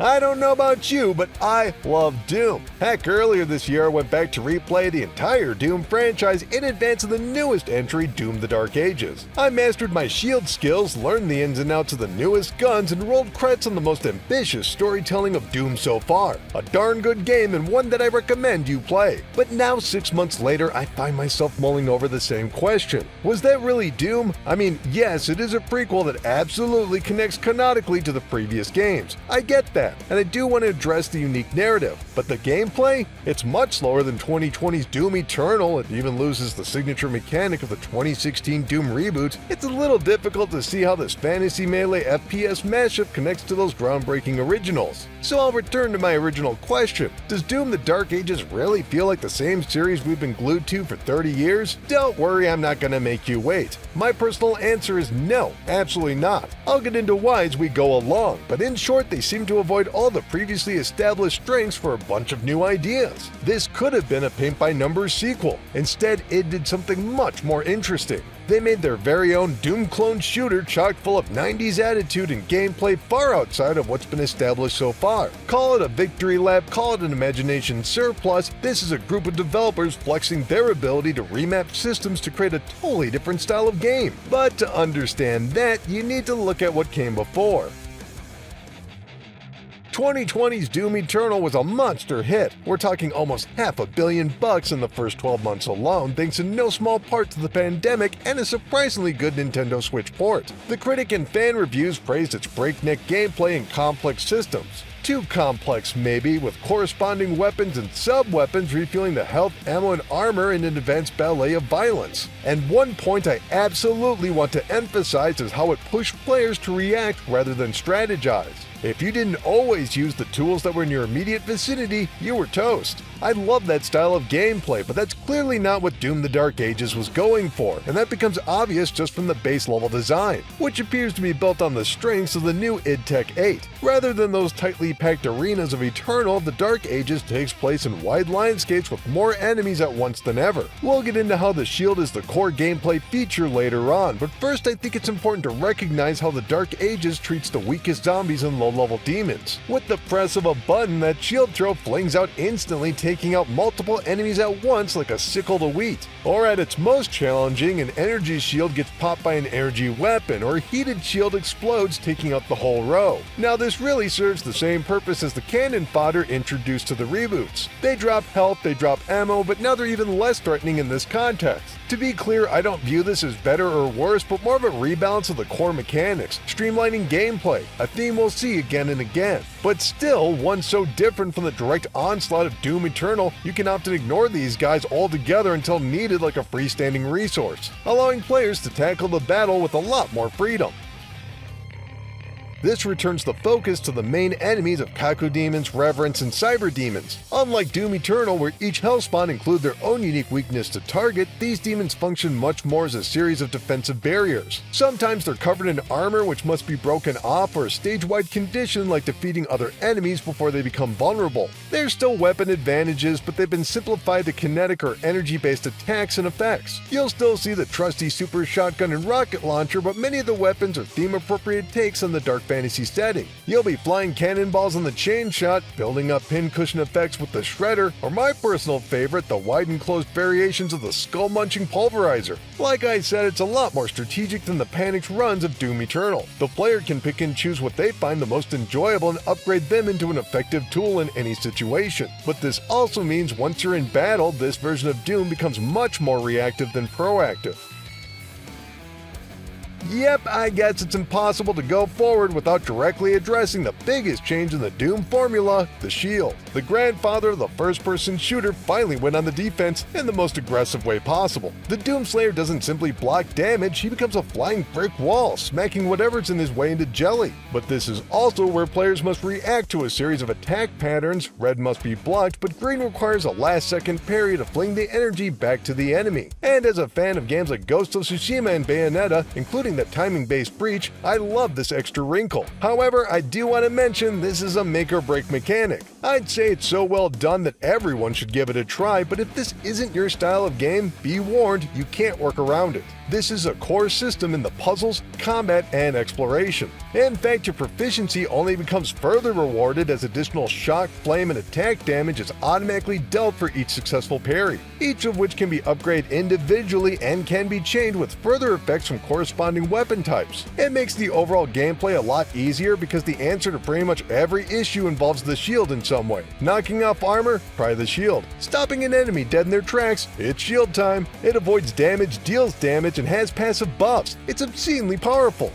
I don't know about you, but I love Doom. Heck, earlier this year I went back to replay the entire Doom franchise in advance of the newest entry, Doom: The Dark Ages. I mastered my shield skills, learned the ins and outs of the newest guns, and rolled credits on the most ambitious storytelling of Doom so far. A darn good game and one that I recommend you play. But now 6 months later, I find myself mulling over the same question. Was that really Doom? I mean, yes, it is a prequel that absolutely connects canonically to the previous games. I get that. And I do want to address the unique narrative, but the gameplay? It's much slower than 2020's Doom Eternal. It even loses the signature mechanic of the 2016 Doom reboot. It's a little difficult to see how this fantasy melee FPS mashup connects to those groundbreaking originals. So I'll return to my original question. Does Doom: The Dark Ages really feel like the same series we've been glued to for 30 years? Don't worry, I'm not gonna make you wait. My personal answer is no, absolutely not. I'll get into why as we go along, but in short, they seem to avoid all the previously established strengths for a bunch of new ideas. This could have been a paint-by-numbers sequel. Instead, it did something much more interesting. They made their very own Doom clone shooter chock full of 90s attitude and gameplay far outside of what's been established so far. Call it a victory lap, call it an imagination surplus, this is a group of developers flexing their ability to remap systems to create a totally different style of game. But to understand that, you need to look at what came before. 2020's Doom Eternal was a monster hit. We're talking almost $500 million in the first 12 months alone, thanks in no small part to the pandemic and a surprisingly good Nintendo Switch port. The critic and fan reviews praised its breakneck gameplay and complex systems. Too complex maybe, with corresponding weapons and sub-weapons refueling the health, ammo, and armor in an advanced ballet of violence. And one point I absolutely want to emphasize is how it pushed players to react rather than strategize. If you didn't always use the tools that were in your immediate vicinity, you were toast. I love that style of gameplay, but that's clearly not what Doom: The Dark Ages was going for, and that becomes obvious just from the base level design, which appears to be built on the strengths of the new id Tech 8. Rather than those tightly packed arenas of Eternal, The Dark Ages takes place in wide landscapes with more enemies at once than ever. We'll get into how the shield is the core gameplay feature later on, but first I think it's important to recognize how The Dark Ages treats the weakest zombies and low-level demons. With the press of a button, that shield throw flings out instantly, taking out multiple enemies at once like a sickle to wheat. Or at its most challenging, an energy shield gets popped by an energy weapon, or a heated shield explodes, taking out the whole row. Now this really serves the same purpose as the cannon fodder introduced to the reboots. They drop health, they drop ammo, but now they're even less threatening in this context. To be clear, I don't view this as better or worse, but more of a rebalance of the core mechanics, streamlining gameplay, a theme we'll see again and again. But still, one so different from the direct onslaught of Doom Eternal, you can often ignore these guys altogether until needed like a freestanding resource, allowing players to tackle the battle with a lot more freedom. This returns the focus to the main enemies of Kaku Demons, Reverence, and Cyber Demons. Unlike Doom Eternal, where each hellspawn include their own unique weakness to target, these demons function much more as a series of defensive barriers. Sometimes they're covered in armor which must be broken off, or a stage-wide condition like defeating other enemies before they become vulnerable. There's still weapon advantages, but they've been simplified to kinetic or energy-based attacks and effects. You'll still see the trusty super shotgun and rocket launcher, but many of the weapons are theme-appropriate takes on the dark fantasy setting. You'll be flying cannonballs on the chain shot, building up pincushion effects with the shredder, or my personal favorite, the wide and closed variations of the skull-munching pulverizer. Like I said, it's a lot more strategic than the panicked runs of Doom Eternal. The player can pick and choose what they find the most enjoyable and upgrade them into an effective tool in any situation. But this also means once you're in battle, this version of Doom becomes much more reactive than proactive. Yep, I guess it's impossible to go forward without directly addressing the biggest change in the Doom formula, the shield. The grandfather of the first-person shooter finally went on the defense in the most aggressive way possible. The Doomslayer doesn't simply block damage, he becomes a flying brick wall, smacking whatever's in his way into jelly. But this is also where players must react to a series of attack patterns. Red must be blocked, but green requires a last-second parry to fling the energy back to the enemy. And as a fan of games like Ghost of Tsushima and Bayonetta, including the timing-based breach, I love this extra wrinkle. However, I do want to mention this is a make-or-break mechanic. I'd say it's so well done that everyone should give it a try, but if this isn't your style of game, be warned, you can't work around it. This is a core system in the puzzles, combat, and exploration. In fact, your proficiency only becomes further rewarded as additional shock, flame, and attack damage is automatically dealt for each successful parry, each of which can be upgraded individually and can be chained with further effects from corresponding weapon types. It makes the overall gameplay a lot easier because the answer to pretty much every issue involves the shield in some way. Knocking off armor? Try the shield. Stopping an enemy dead in their tracks? It's shield time. It avoids damage, deals damage, and has passive buffs. It's obscenely powerful.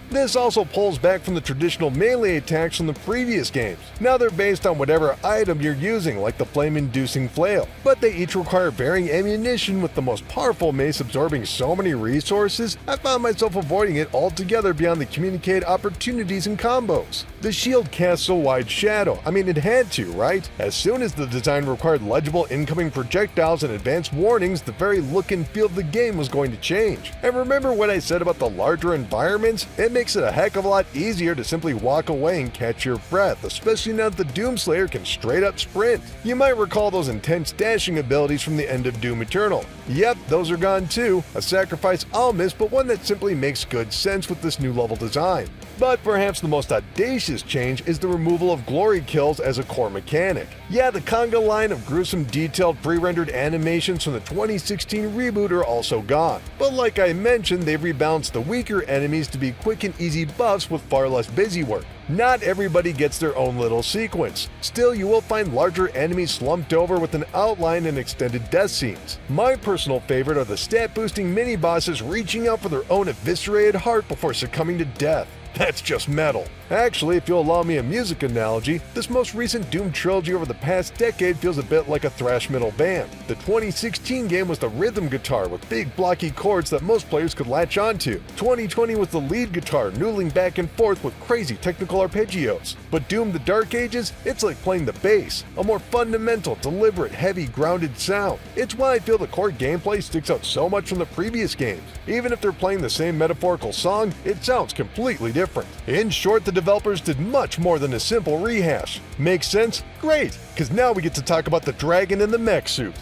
This also pulls back from the traditional melee attacks from the previous games. Now they're based on whatever item you're using, like the flame-inducing flail, but they each require varying ammunition, with the most powerful mace absorbing so many resources, I found myself avoiding it altogether beyond the communicated opportunities and combos. The shield casts a wide shadow. I mean, it had to, right? As soon as the design required legible incoming projectiles and advanced warnings, the very look and feel of the game was going to change. And remember what I said about the larger environments? It makes it a heck of a lot easier to simply walk away and catch your breath, especially now that the Doomslayer can straight up sprint. You might recall those intense dashing abilities from the end of Doom Eternal. Yep, those are gone too, a sacrifice I'll miss, but one that simply makes good sense with this new level design. But perhaps the most audacious change is the removal of glory kills as a core mechanic. Yeah, the conga line of gruesome detailed pre-rendered animations from the 2016 reboot are also gone. But like I mentioned, they've rebalanced the weaker enemies to be quick and easy buffs with far less busy work. Not everybody gets their own little sequence. Still, you will find larger enemies slumped over with an outline and extended death scenes. My personal favorite are the stat-boosting mini-bosses reaching out for their own eviscerated heart before succumbing to death. That's just metal. Actually, if you'll allow me a music analogy, this most recent Doom trilogy over the past decade feels a bit like a thrash metal band. The 2016 game was the rhythm guitar with big blocky chords that most players could latch onto. 2020 was the lead guitar noodling back and forth with crazy technical arpeggios. But Doom the Dark Ages, it's like playing the bass, a more fundamental, deliberate, heavy, grounded sound. It's why I feel the core gameplay sticks out so much from the previous games. Even if they're playing the same metaphorical song, it sounds completely different. In short, the developers did much more than a simple rehash. Makes sense? Great, because now we get to talk about the dragon in the mech suit.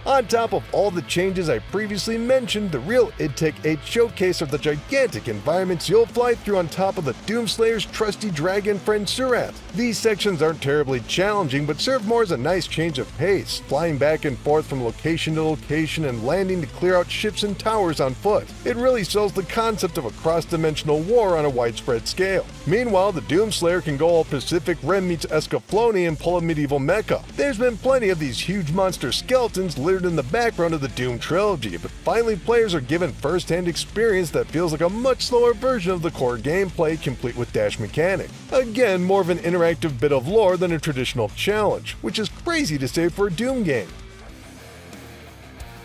On top of all the changes I previously mentioned, the real id Tech 8 showcase are the gigantic environments you'll fly through on top of the Doomslayer's trusty dragon friend Surat. These sections aren't terribly challenging, but serve more as a nice change of pace, flying back and forth from location to location and landing to clear out ships and towers on foot. It really sells the concept of a cross-dimensional war on a widespread scale. Meanwhile, the Doomslayer can go all Pacific Rim meets Escaflowne and pull a medieval mecha. There's been plenty of these huge monster skeletons littered in the background of the Doom trilogy, but finally players are given first-hand experience that feels like a much slower version of the core gameplay, complete with dash mechanic. Again, more of an interactive bit of lore than a traditional challenge, which is crazy to say for a Doom game.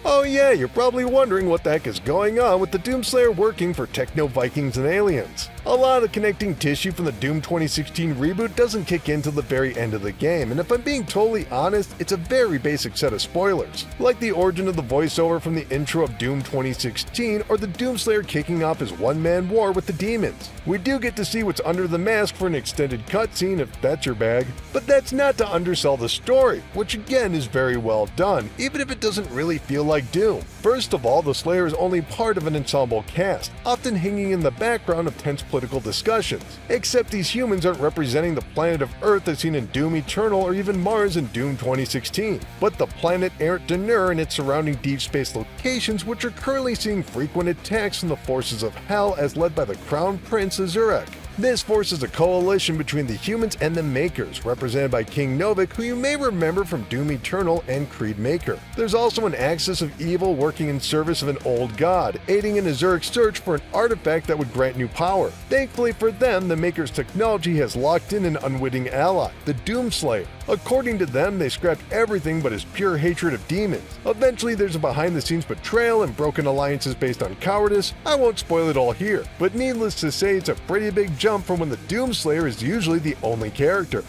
Oh yeah, you're probably wondering what the heck is going on with the Doomslayer working for Techno-Vikings and aliens. A lot of connecting tissue from the Doom 2016 reboot doesn't kick in till the very end of the game, and if I'm being totally honest, it's a very basic set of spoilers, like the origin of the voiceover from the intro of Doom 2016 or the Doomslayer kicking off his one-man war with the demons. We do get to see what's under the mask for an extended cutscene if that's your bag, but that's not to undersell the story, which again is very well done, even if it doesn't really feel like Doom. First of all, the Slayer is only part of an ensemble cast, often hanging in the background of tense political discussions, except these humans aren't representing the planet of Earth as seen in Doom Eternal or even Mars in Doom 2016, but the planet Errant Denur and its surrounding deep space locations, which are currently seeing frequent attacks from the forces of Hell as led by the Crown Prince Azurek. This forces a coalition between the humans and the Makers, represented by King Novik, who you may remember from Doom Eternal and Creed Maker. There's also an axis of evil working in service of an old god, aiding in Azurek's search for an artifact that would grant new power. Thankfully for them, the Maker's technology has locked in an unwitting ally, the Doomslayer. According to them, they scrapped everything but his pure hatred of demons. Eventually, there's a behind-the-scenes betrayal and broken alliances based on cowardice. I won't spoil it all here, but needless to say, it's a pretty big jump from when the Doomslayer is usually the only character.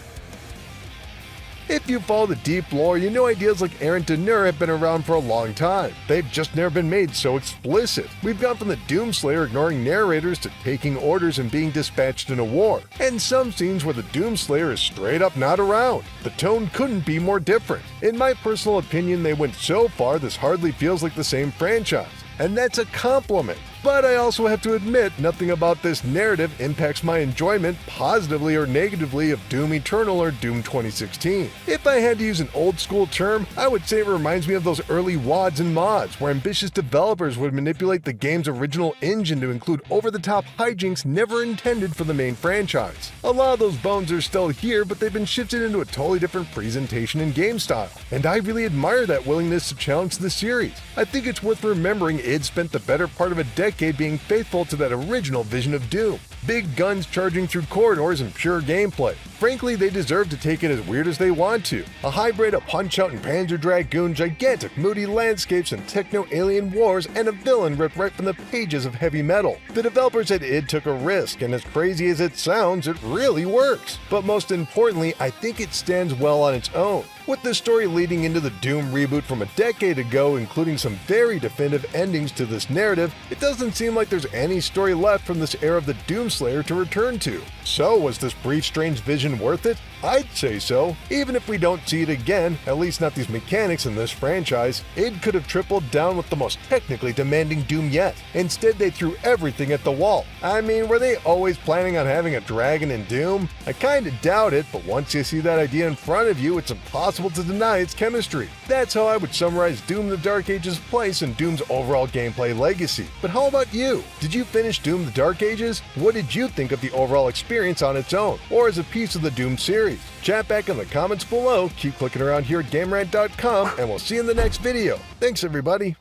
If you follow the deep lore, you know ideas like Aaron Deneur have been around for a long time. They've just never been made so explicit. We've gone from the Doomslayer ignoring narrators to taking orders and being dispatched in a war, and some scenes where the Doomslayer is straight up not around. The tone couldn't be more different. In my personal opinion, they went so far this hardly feels like the same franchise, and that's a compliment. But I also have to admit, nothing about this narrative impacts my enjoyment positively or negatively of Doom Eternal or Doom 2016. If I had to use an old school term, I would say it reminds me of those early WADs and mods, where ambitious developers would manipulate the game's original engine to include over-the-top hijinks never intended for the main franchise. A lot of those bones are still here, but they've been shifted into a totally different presentation and game style, and I really admire that willingness to challenge the series. I think it's worth remembering id spent the better part of a decade being faithful to that original vision of Doom. Big guns charging through corridors and pure gameplay. Frankly, they deserve to take it as weird as they want to. A hybrid of Punch-Out and Panzer Dragoon, gigantic moody landscapes and techno-alien wars, and a villain ripped right from the pages of heavy metal. The developers at id took a risk, and as crazy as it sounds, it really works. But most importantly, I think it stands well on its own. With the story leading into the Doom reboot from a decade ago, including some very definitive endings to this narrative, it doesn't seem like there's any story left from this era of the Doomslayer to return to. So, was this brief, strange vision worth it? I'd say so. Even if we don't see it again, at least not these mechanics in this franchise, id could have tripled down with the most technically demanding Doom yet. Instead, they threw everything at the wall. I mean, were they always planning on having a dragon in Doom? I kinda doubt it, but once you see that idea in front of you, it's impossible to deny its chemistry. That's how I would summarize Doom the Dark Ages' place in Doom's overall gameplay legacy. But how about you? Did you finish Doom the Dark Ages? What did you think of the overall experience on its own, or as a piece of the Doom series? Chat back in the comments below, keep clicking around here at GameRant.com, and we'll see you in the next video. Thanks everybody!